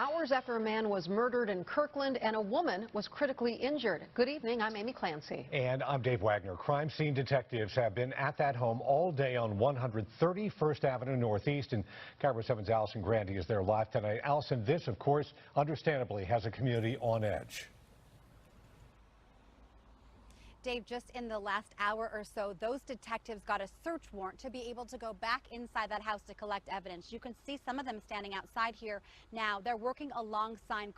hours after a man was murdered in Kirkland and a woman was critically injured. Good evening, I'm Amy Clancy. And I'm Dave Wagner. Crime scene detectives have been at that home all day on 131st Avenue Northeast, and KIRO 7's Allison Grandy is there live tonight. Allison, this, of course, understandably has a community on edge. Dave, just in the last hour or so, those detectives got a search warrant to be able to go back inside that house to collect evidence. You can see some of them standing outside here now. They're working alongside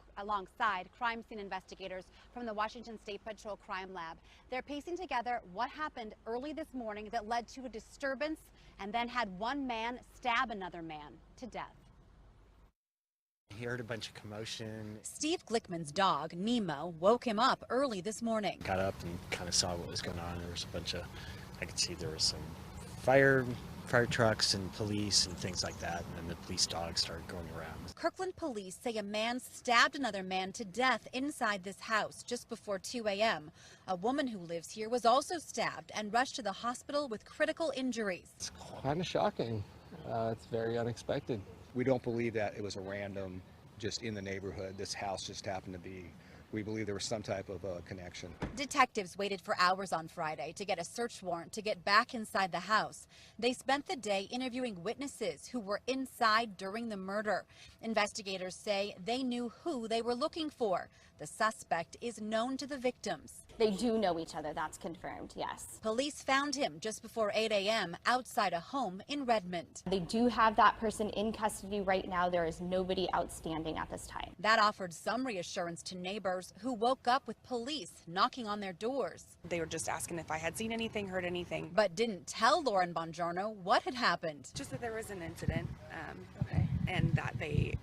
crime scene investigators from the Washington State Patrol Crime Lab. They're piecing together what happened early this morning that led to a disturbance and then had one man stab another man to death. He heard a bunch of commotion. Steve Glickman's dog, Nemo, woke him up early this morning. Got up and kind of saw what was going on. There was a bunch of, I could see there was some fire trucks and police and things like that, and then the police dogs started going around. Kirkland police say a man stabbed another man to death inside this house just before 2 a.m. A woman who lives here was also stabbed and rushed to the hospital with critical injuries. It's kind of shocking. It's very unexpected. We don't believe that it was a random, just in the neighborhood. This house just happened to be. We believe there was some type of connection. Detectives waited for hours on Friday to get a search warrant to get back inside the house. They spent the day interviewing witnesses who were inside during the murder. Investigators say they knew who they were looking for. The suspect is known to the victims. They do know each other, that's confirmed, yes. Police found him just before 8 a.m. outside a home in Redmond. They do have that person in custody right now. There is nobody outstanding at this time. That offered some reassurance to neighbors who woke up with police knocking on their doors. They were just asking if I had seen anything, heard anything. But didn't tell Lauren Bongiorno what had happened. Just that there was an incident, and that they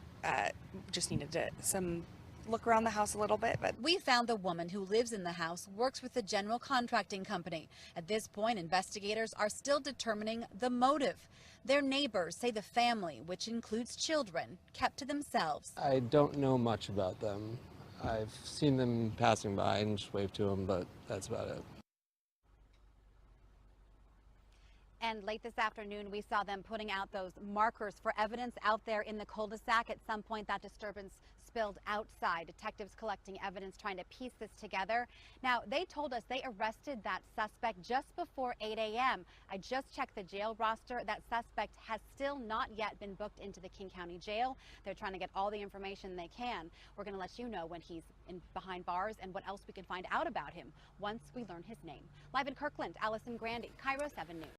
just needed to look around the house a little bit. But we found the woman who lives in the house works with the general contracting company. At this point, investigators are still determining the motive. Their neighbors say the family, which includes children, kept to themselves. I don't know much about them. I've seen them passing by and just waved to them, but that's about it. And late this afternoon, we saw them putting out those markers for evidence out there in the cul-de-sac. At some point, that disturbance spilled outside. Detectives collecting evidence, trying to piece this together. Now, they told us they arrested that suspect just before 8 a.m. I just checked the jail roster. That suspect has still not yet been booked into the King County Jail. They're trying to get all the information they can. We're going to let you know when he's behind bars and what else we can find out about him once we learn his name. Live in Kirkland, Allison Grandy, KIRO 7 News.